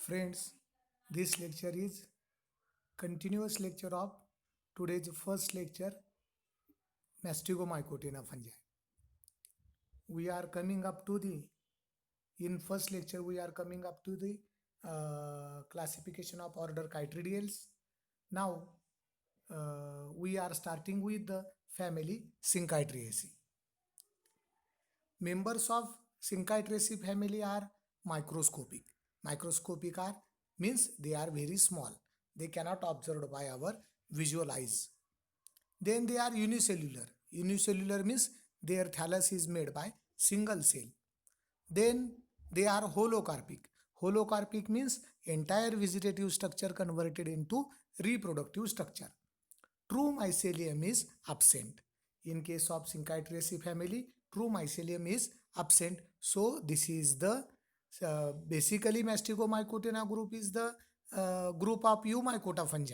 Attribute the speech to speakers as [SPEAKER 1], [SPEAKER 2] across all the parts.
[SPEAKER 1] Friends, this lecture is continuous lecture of today's first lecture, Mastigomycotina fungi. We are coming up to the in first lecture we are coming up to the classification of order Chytridiales. Now we are starting with the family Synchytriaceae. Members of Synchytraceae family are microscopic. Microscopic are means they are very small. They cannot observed by our visual eyes. Then they are unicellular. Unicellular means their thallus is made by single cell. Then they are holocarpic. Holocarpic means entire vegetative structure converted into reproductive structure. True mycelium is absent. In case of Synchytraceae family, true mycelium is absent. So this is the basically Mastigomycotina group is the group of Eumycota fungi.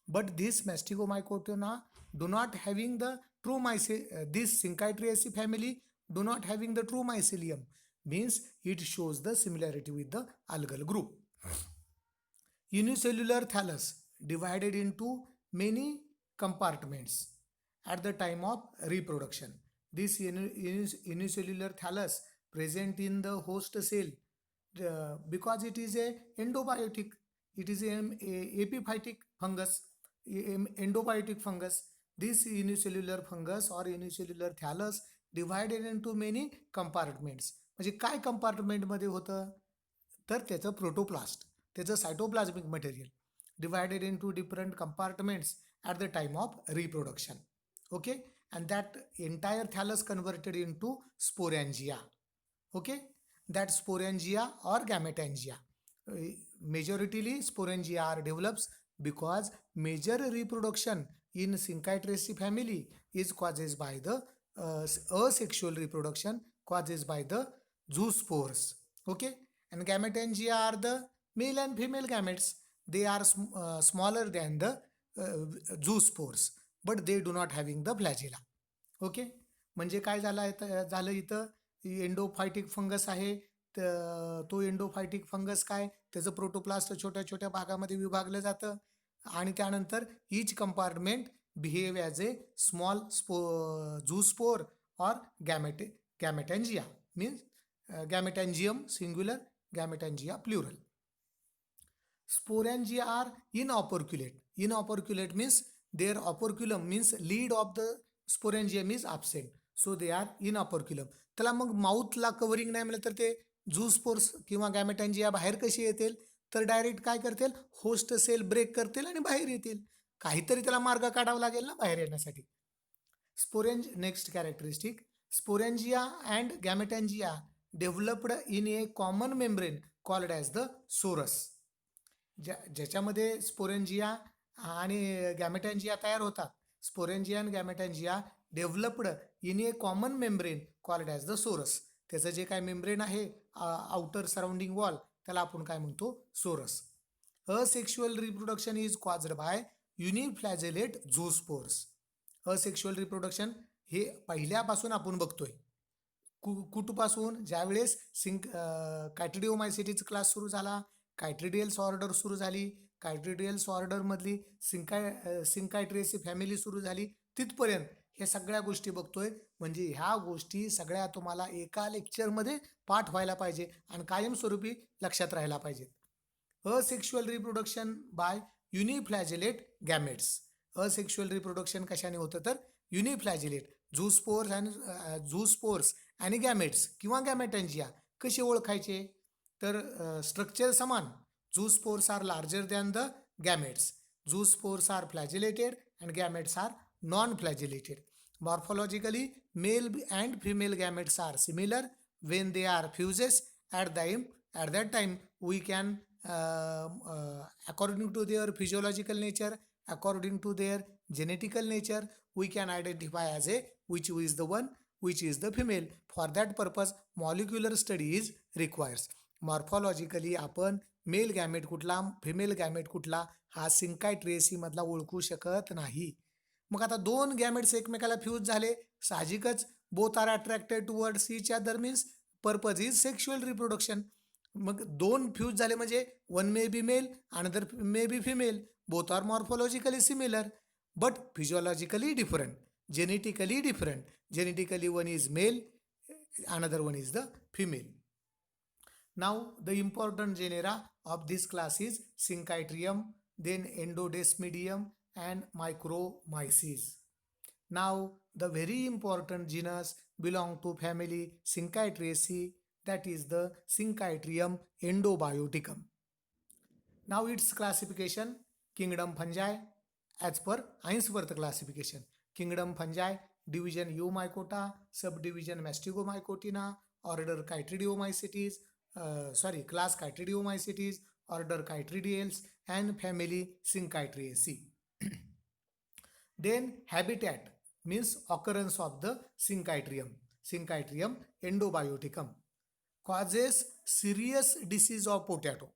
[SPEAKER 1] But this Mastigomycotina do not having the true mycelium. This Synchytraceae family do not having the true mycelium. Means it shows the similarity with the algal group. Unicellular thallus divided into many compartments at the time of reproduction. This unicellular thallus present in the host cell because it is a endobiotic. It is a epiphytic fungus, endobiotic fungus. This unicellular fungus or unicellular thallus divided into many compartments. म्हणजे काय कंपार्टमेंटमध्ये होतं तर त्याचं protoplast, त्याचं सायटोप्लाझमिक material divided into different compartments at the time of reproduction. Okay, and that entire thallus converted into sporangia. Okay, that sporangia or gametangia. Majoritarily sporangia are develops because major reproduction in Synchytraceae family is causes by the asexual reproduction causes by the zoospores. Okay, and gametangia are the male and female gametes. They are smaller than the zoospores, but they do not having the flagella. Okay, म्हणजे काय झालं इथं एंडोफायटिक fungus आहे. तो एंडोफायटिक fungus काय त्याचं protoplast छोट्या छोट्या भागामध्ये विभागलं जातं आणि त्यानंतर ईच compartment behave as a small zoospore or gametangia means gametangium singular, gametangia plural. Sporangia are inoperculate. Inoperculate means their operculum means lead of the sporangium is absent. So they are inoperculum. त्याला मग माउथला covering नाही मिळालं तर ते झूस्पोर्स किंवा गॅमेटॅन्जिया बाहेर कशी येतील तर डायरेक्ट काय करतील होस्ट सेल ब्रेक करतील आणि बाहेर येतील. काहीतरी त्याला मार्ग काढावा लागेल ना बाहेर येण्यासाठी. Sporange next characteristic sporangia and gametangia developed in a common membrane called as the sorus. ज्याच्यामध्ये स्पोरेंजिया आणि गॅमेटॅन्जिया तयार होतात. स्पोरेंजिया आणि gametangia developed in a common membrane called as the sorus. त्याचं जे काय मेम्ब्रेन आहे आउटर सराउंडिंग वॉल त्याला आपण काय म्हणतो sorus. Asexual reproduction is caused by uniflagellate zoospores. Asexual reproduction हे पहिल्यापासून आपण बघतोय. कुठपासून ज्यावेळेस कायट्रिडिओमायसिटीचा क्लास सुरू झाला, कायट्रिडियल्स ऑर्डर सुरू झाली, कायट्रिडियल्स ऑर्डरमधली सिंकायट्रेसी फॅमिली सुरू झाली, तिथपर्यंत हे सगळ्या गोष्टी बघतोय. म्हणजे ह्या गोष्टी सगळ्या तुम्हाला एका लेक्चरमध्ये पाठ व्हायला पाहिजे आणि कायमस्वरूपी लक्षात राहायला पाहिजेत. Asexual reproduction by uniflagellate gametes. Asexual reproduction कशाने होतं तर युनिफ्लॅजिलेट झूस्पोर्स आणि गॅमेट्स किंवा गॅमेटॅन्जिया. कसे ओळखायचे तर स्ट्रक्चर समान. Zoospores are larger than the gametes. Zoospores are flagellated and gametes are non flagellated. Morphologically male and female gametes are similar. when they are fuses at that time we can according to their physiological nature, according to their genetical nature, we can identify as a which is the one, which is the female. For that purpose molecular study is requires. मॉर्फॉलॉजिकली आपण mail gamete कुठला female gamete कुठला हा सिंकायट्रेसी मधला ओळखू शकत नाही. मग आता दोन गॅमेट्स एकमेकाला फ्यूज झाले, साहजिकच both are attracted towards each other means purpose is sexual reproduction. मग दोन फ्यूज झाले म्हणजे one may be male another may be female, both are morphologically similar but physiologically different, genetically different. Genetically one is male, another one is the female. Now the important genera of this class is Syncytium, then Endodesmidium and Micromyces. Now the very important genus belong to family Syncytiaceae, that is the Syncytium endobioticum. Now its classification: kingdom fungi as per Ainsworth classification. Kingdom fungi, division Eumycota, subdivision Mastigomycotina, order Chytridiomycetes, class Chytridiomycetes, order Chytridiales, and family Syncytiaceae. Then habitat means occurrence of the Syncytium endobioticum. Causes serious disease of potato.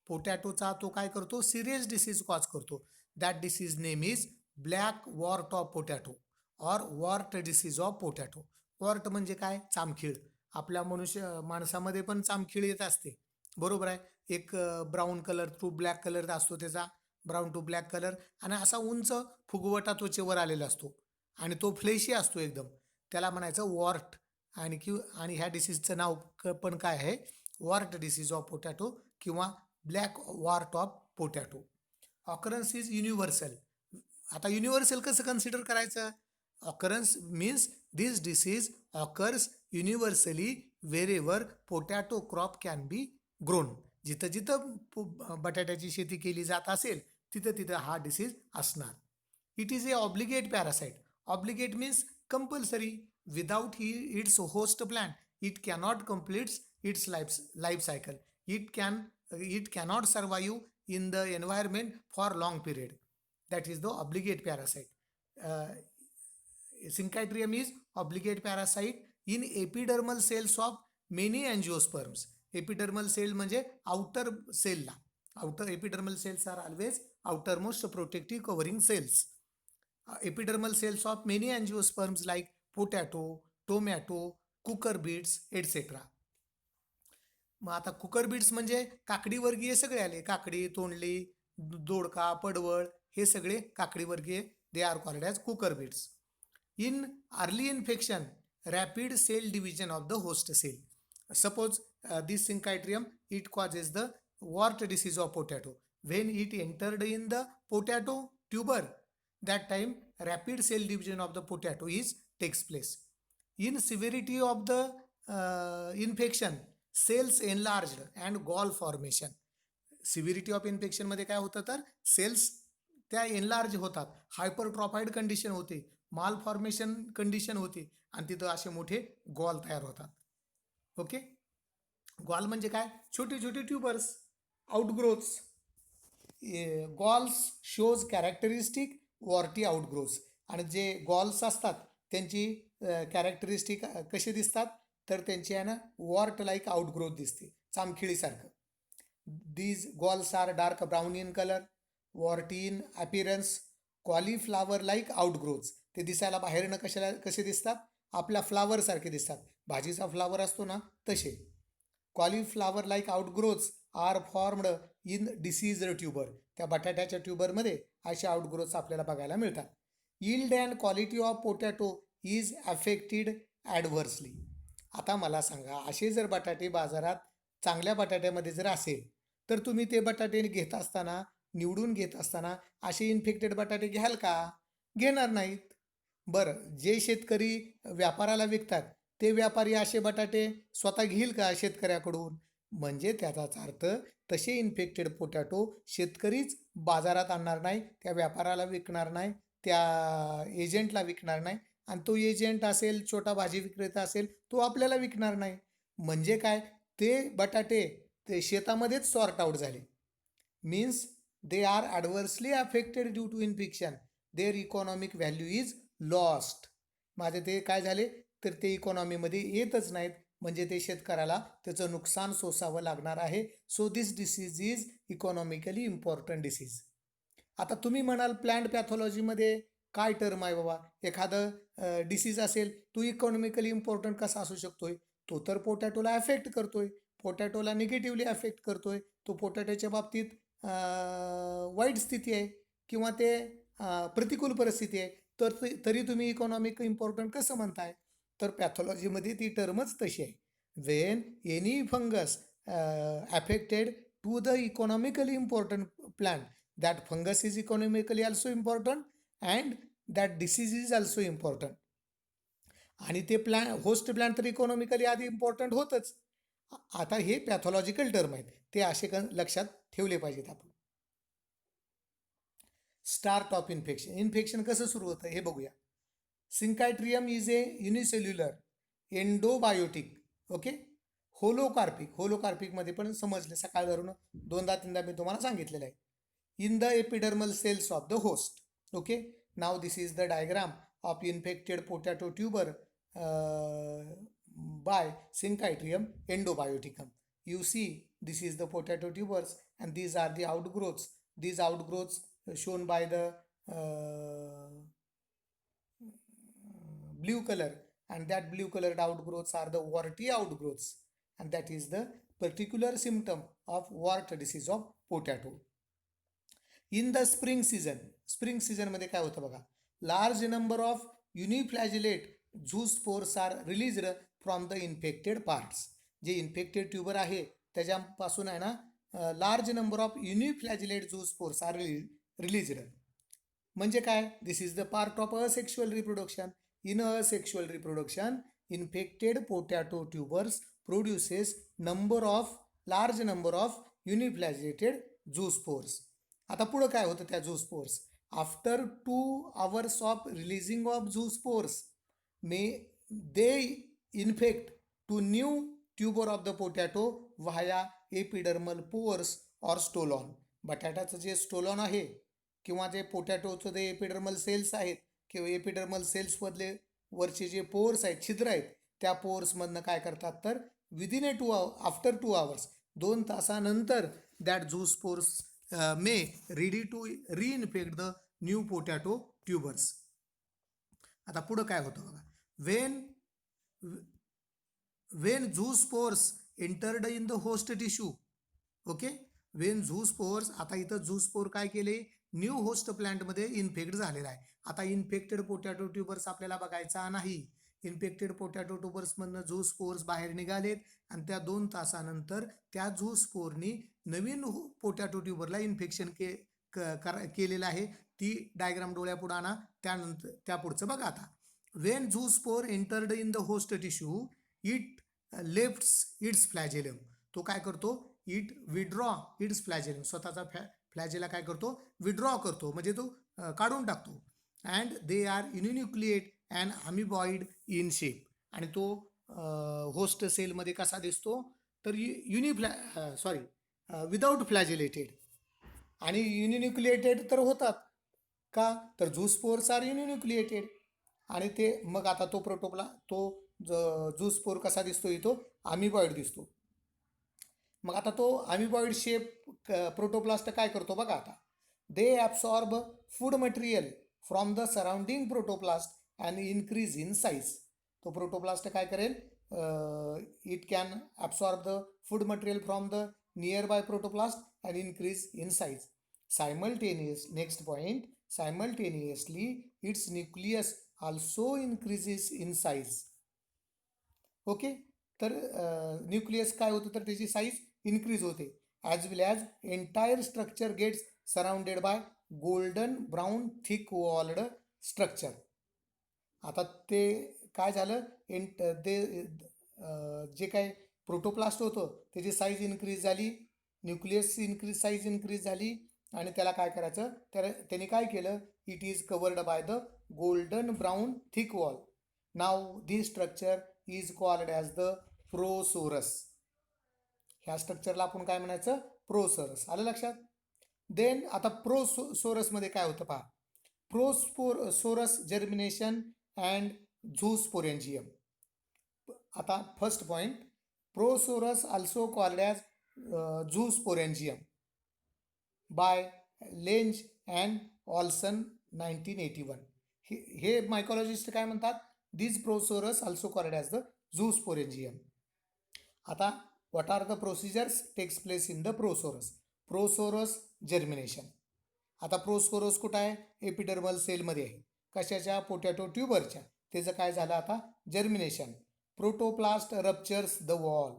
[SPEAKER 1] पोटॅटोचा तो काय करतो, serious disease cause करतो. That disease name is black wart of potato or wart disease of potato. Wart म्हणजे काय, चामखीळ. आपल्या माणसामध्ये पण चामखीळ येत असते, बरोबर आहे. एक brown colour to black colour असतो त्याचा, ब्राऊन टू ब्लॅक कलर, आणि असा उंच फुगवटा त्वचेवर आलेला असतो आणि तो फ्लेशी असतो एकदम, त्याला म्हणायचं वॉर्ट. आणि ह्या डिसीजचं नाव पण काय आहे, वॉर्ट डिसीज ऑफ पोटॅटो किंवा black wart of potato. Occurrence is universal. आता युनिव्हर्सल कसं कन्सिडर करायचं, occurrence means this disease occurs universally wherever potato crop can be grown. जिथं जिथं बटाट्याची शेती केली जात असेल तिथं तिथं हा डिसीज असणार. It is a obligate parasite. Obligate means compulsory. Without its host plant it cannot completes it's life cycle. It cannot survive in the environment for long period. That is the obligate parasite. Syncytium is obligate parasite in epidermal cells of many angiosperms. Epidermal cell म्हणजे outer cell ला. Outer epidermal cells are always outermost protective covering cells. Epidermal cells of many angiosperms like potato, tomato, cucurbits, etc. मग आता cooker beats म्हणजे काकडी वर्गीय सगळे आले, काकडी, तोंडली, दोडका, पडवळ, हे सगळे काकडी वर्गीय. They are called as cucurbits. In early infection rapid cell division of the host cell. Suppose this Syncytium it causes the wart disease of potato. When it entered in the potato tuber, that time rapid cell division of the potato is takes place. In severity of the infection, cells enlarged and gall formation. Severity of infection मध्ये काय होतं तर cells त्या enlarge होतात, हायपरट्रॉफाईड condition होते, माल formation condition होते आणि तिथं असे मोठे गॉल तयार होतात. ओके, गॉल म्हणजे काय, छोटे छोटे tubers, outgrowths. Galls shows characteristic warty outgrowths. आणि जे गॉल्स असतात त्यांची कॅरेक्टरिस्टिक कसे दिसतात तर त्यांची आहे ना वॉर्ट लाईक आउटग्रोथ दिसते, चामखिळीसारखं. These galls are dark brown in colour, warty in appearance, cauliflower like outgrowths. ते दिसायला बाहेरनं कसे दिसतात, आपल्या फ्लावर सारखे दिसतात, भाजीचा फ्लावर असतो ना तसे. Cauliflower like outgrowths are formed in diseased tuber. त्या बटाट्याच्या ट्यूबरमध्ये असे आउटग्रोथ्स आपल्याला बघायला मिळतात. Yield and quality of potato is affected adversely. आता मला सांगा, असे जर बटाटे बाजारात चांगल्या बटाट्यामध्ये जर असेल तर तुम्ही ते बटाटे घेत असताना, निवडून घेत असताना असे इन्फेक्टेड बटाटे घ्याल का, घेणार नाहीत. बरं, जे शेतकरी व्यापाराला विकतात ते व्यापारी असे बटाटे स्वतः घेईल का शेतकऱ्याकडून. म्हणजे त्याचाच अर्थ तसे इन्फेक्टेड पोटॅटो शेतकरीच बाजारात आणणार नाही, त्या व्यापाराला विकणार नाही, त्या एजंटला विकणार नाही, आणि तो एजंट असेल, छोटा भाजी विक्रेता असेल, तो आपल्याला विकणार नाही. म्हणजे काय, ते बटाटे ते शेतामध्येच सॉर्ट आउट झाले. Means they are adversely affected due to infection. Their economic value is lost. माझे ते काय झाले तर ते इकॉनॉमीमध्ये येतच नाहीत, म्हणजे ते शेतकऱ्याला त्याचं नुकसान सोसावं लागणार आहे. So this disease is economically important disease. आता तुम्ही म्हणाल प्लांट पॅथॉलॉजीमध्ये काय टर्म आहे बाबा, एखादं डिसीज असेल तो इकॉनॉमिकली इम्पॉर्टंट कसा असू शकतोय, तो तर पोटॅटोला अफेक्ट करतोय. पोटॅटोला निगेटिव्हली अफेक्ट करतोय, तो पोटॅटोच्या बाबतीत वाईट स्थिती आहे किंवा ते प्रतिकूल परिस्थिती आहे, तर तरी तुम्ही इकॉनॉमिक इम्पॉर्टंट कसं म्हणताय? तर पॅथॉलॉजीमध्ये ती टर्मच तशी आहे. When any fungus affected to the economically important plant, that fungus is economically also important and that disease is also important. आणि ते होस्ट प्लॅन तर इकॉनॉमिकली आधी इम्पॉर्टंट होतच. आता हे पॅथॉलॉजिकल टर्म आहेत, ते असे लक्षात ठेवले पाहिजेत आपण. Start of infection. इन्फेक्शन कसं सुरू होतं हे बघूया. Synchytrium is a unicellular endobiotic. Okay. होलोकार्पिकमध्ये पण समजले, सकाळ धरून 2-3दा मी तुम्हाला सांगितलेलं आहे. In the epidermal cells of the host. Okay. नाव this is the diagram of infected potato tuber by Syncytium endobioticum. You see, this is the potato tubers and these are the outgrowths. These outgrowths shown by the blue color, and that blue colored outgrowths are the warty outgrowths, and that is the particular symptom of wart disease of potato. In the spring season मध्ये काय होतं बघा, large number of uniflagellate zoospores are released from the infected parts. जे infected tuber आहे त्याच्यापासून आहे ना large number of uniflagellate zoospores are released. म्हणजे काय? This is the part of asexual reproduction. In asexual reproduction infected potato tubers produces large number of uniflagellated zoospores. आता पुढं काय होतं त्या झूस्पोर्स? After 2 hours of releasing of zoospores, they infect to new tuber of the potato via epidermal pores or stolon. बटाट्याचं जे stolon आहे किंवा जे पोटॅटोचं जे एपिडर्मल सेल्स आहेत किंवा एपिडर्मल सेल्समधले वरचे जे पोर्स आहेत, छिद्र आहेत, त्या पोर्समधनं काय करतात तर विदिन आफ्टर 2 hours 2 तासानंतर that झूस्पोर्स may ready to reinfect the new potato tubers. आता पुढं काय होतं बघा. when zoospores entered in the host tissue. Okay. when zoospores, आता इथं झूस्पोर काय केले, न्यू होस्ट प्लांट मध्ये इन्फेक्ट झालेला आहे. आता इन्फेक्टेड पोटॅटो ट्यूबर्स आपल्याला बघायचा नाही. इन्फेक्टेड पोटॅटो ट्यूबर्स मधनं झूस्पोर्स बाहेर निघालेत आणि त्या 2 तासानंतर त्या झूस्पोरनी नवीन पोटॅटो ट्यूबरला इन्फेक्शन केलेलं आहे. ती डायग्राम डोळ्यापुढे आणा. त्यानंतर त्या पुढचं बघा. आता when zoospore entered in the host tissue it lefts its flagellum. तो काय करतो? It withdraw its flagellum. स्वतःचा फ्लॅजेला काय करतो? विड्रॉ करतो, म्हणजे तो काढून टाकतो. And they are uninucleate and amoeboid in shape. आणि तो होस्ट सेलमध्ये कसा दिसतो तर विदाउट फ्लॅजिलेटेड. आणि युनिन्युक्लिएटेड तर होतात का तर झूस्पोर्स आर युनिन्युक्लिएटेड. आणि ते मग आता तो झूस्पोर कसा दिसतो? तो अमिबॉइड दिसतो. मग आता तो अमिबॉइड शेप प्रोटोप्लास्ट काय करतो बघा. आता they absorb food material from the surrounding protoplast and increase in size. तो प्रोटोप्लास्ट काय करेल? It can absorb the food material from the nearby protoplast and increase in size. Next point, simultaneously its nucleus also increases in size. Okay. तर nucleus काय होतं तर त्याची size increase होते. As well as entire structure gets surrounded by golden brown thick walled structure. आता ते काय झालं? जे काय प्रोटोप्लास्ट होतं त्याची साईज इन्क्रीज झाली, न्यूक्लियस साईज इन्क्रीज झाली आणि त्याला काय करायचं? त्याने काय केलं? It is covered by the golden brown thick wall. नाव this structure is called as the prosorus. ह्या स्ट्रक्चरला आपण काय म्हणायचं? प्रोसोरस. आलं लक्षात? देन आता प्रोसोरसमध्ये काय होतं पहा. प्रोसोरस जर्मिनेशन अँड झूस्पोरेंजियम. आता first point, Prosaurus also called as zoosporangium by Lange and Olson 1981. हे मायकोलॉजिस्ट काय म्हणतात? These Prosaurus also called as the zoosporangium. आता What are the procedures takes place in the prosorus? Prosorus germination. आता प्रोसोरस कुठं आहे? Epidermal सेलमध्ये आहे. कशाच्या? पोटॅटो ट्युबरच्या. त्याचं काय झालं आता? Germination. Protoplast ruptures the wall.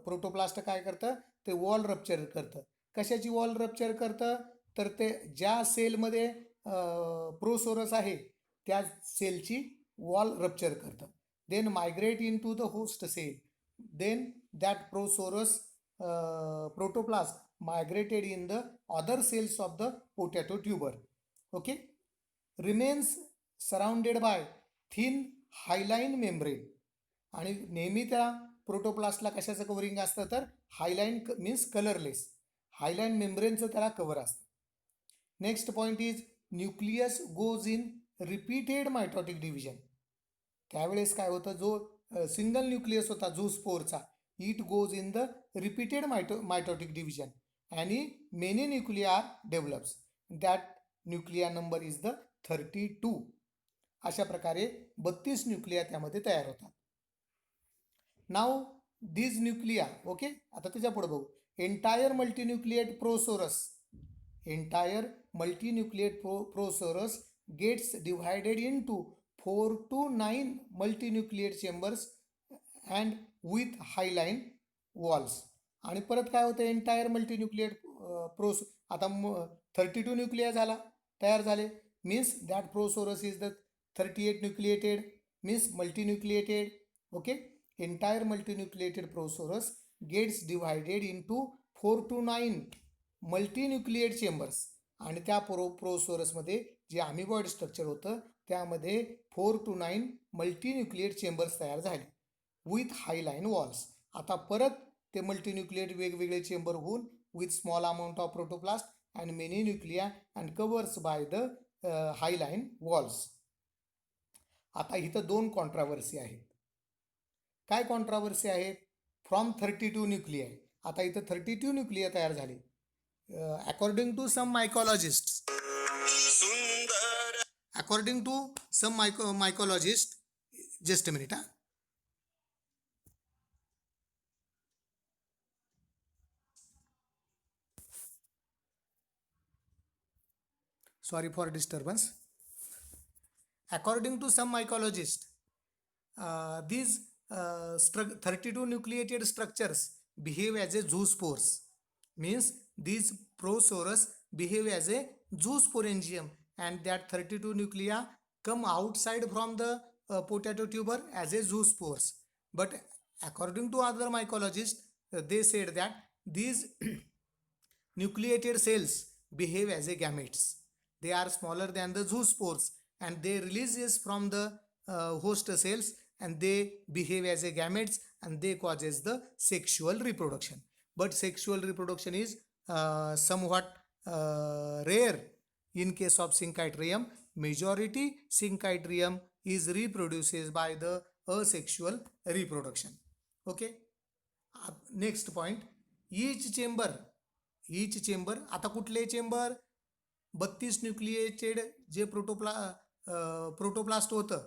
[SPEAKER 1] Protoplast काय करतं? ते वॉल रप्चर करतं. कशाची वॉल रप्चर करतं? तर ते ज्या सेलमध्ये प्रोसोरस आहे त्या सेलची वॉल रप्चर करतं. Then migrate into the host cell. Then that prosorus protoplasm migrated in the other cells of the potato tuber. Okay, remains surrounded by thin hyaline membrane. आणि नेहमी त्या प्रोटोप्लास्टला कशाचं कव्हरिंग असतं? तर हायलाईन मीन्स कलरलेस हायलाईन मेम्ब्रेनचं त्याला cover असतं. Next point is nucleus goes in repeated mitotic division. त्यावेळेस काय होतं? जो सिंगल न्यूक्लियस होता झूस्पोरचा, it goes in the repeated mitotic division and many nuclei develops. That nuclear number is the 32. अशा प्रकारे 32 न्यूक्लिया त्यामध्ये तयार होतात. नाव these nuclei, ओके, आता त्याच्या पुढे बघू. Entire multinucleate prosorus, entire multinucleate prosorus gets divided into 4 to 9 multinucleate chambers and with hyaline walls. आणि परत काय होतं? एंटायर मल्टीन्यूक्लिएट आता 32 न्यूक्लिया तयार झाले. Means that prosorus is the 38 nucleated means multinucleated. Okay, entire multinucleated prosorus gets divided into 4 to 9 multinucleate chambers. आणि त्या प्रोसोरसमध्ये जे अमिबॉइड स्ट्रक्चर होतं त्यामध्ये 4 to 9 मल्टीन्यूक्लिएट चेंबर्स तयार झाले विथ हायलाईन वॉल्स. आता परत ते मल्टीन्यूक्लिएट वेगवेगळे चेंबर होऊन with small amount of protoplast and many nuclei and covers by the hyaline walls. आता इथं 2 कॉन्ट्रावर्सी आहेत. काय कॉन्ट्रावर्सी आहेत? From 32 nuclei. आता इथं 32 न्यूक्लिया तयार झाले. According to some mycologist, mycologist, just a minute हा. Sorry for disturbance. According to some mycologists, these 32 nucleated structures behave as a zoospores. Means these prosorus behave as a zoosporangium, and that 32 nuclei come outside from the potato tuber as a zoospores. But according to other mycologists, they said that these nucleated cells behave as a gametes. They are smaller than the zoospores and they releases from the host cells and they behave as a gametes and they causes the sexual reproduction. But sexual reproduction is somewhat rare in case of Syncytium. Majority Syncytium is reproduces by the asexual reproduction. Okay. Next point, each chamber, आता कुठले chamber? 32 nucleated जे protoplast होतं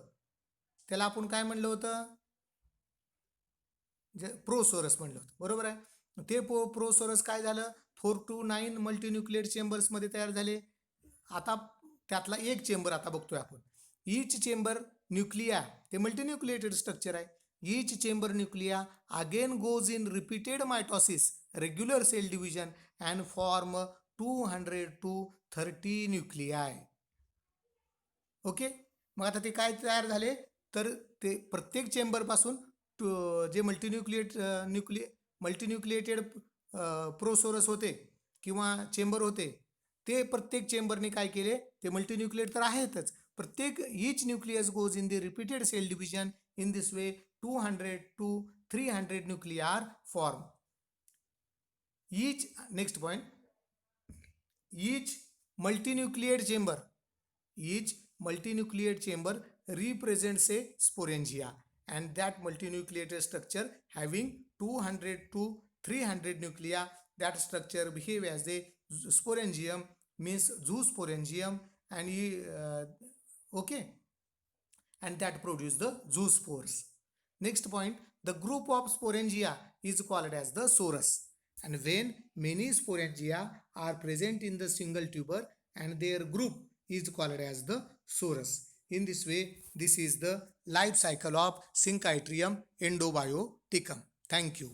[SPEAKER 1] त्याला आपण काय म्हणलं होतं? जे प्रोसोरस म्हणलं होतं, बरोबर आहे. ते प्रोसोरस काय झालं? 4 to 9 मल्टीन्यूक्लिएट चेंबर्समध्ये तयार झाले. आता त्यातला एक चेंबर आता बघतोय आपण. ईच चेंबर न्यूक्लिया, ते मल्टीन्यूक्लिएटेड स्ट्रक्चर आहे. Each chamber nuclei again goes in repeated mitosis, regular cell division and form 200 to 30 nuclei. Okay, मग आता ते काय तयार झाले? तर ते प्रत्येक चेंबरपासून जे मल्टीन्यूक्लिएटेड प्रोसोरस होते किंवा चेंबर होते ते प्रत्येक चेंबरने काय केले? ते मल्टीन्यूक्लिएट तर आहेतच, प्रत्येक each nucleus goes in the repeated cell division. In this way 200 to 300 nuclei are formed. Next point, each multinucleate chamber represents a sporangia, and that multinucleated structure having 200 to 300 nuclei, that structure behave as a sporangium, means zoosporangium, and okay, and that produce the zoospores. Next point, the group of sporangia is called as the sorus. And when many sporangia are present in the single tuber and their group is called as the sorus. In this way, this is the life cycle of Syncytium endobioticum. Thank you.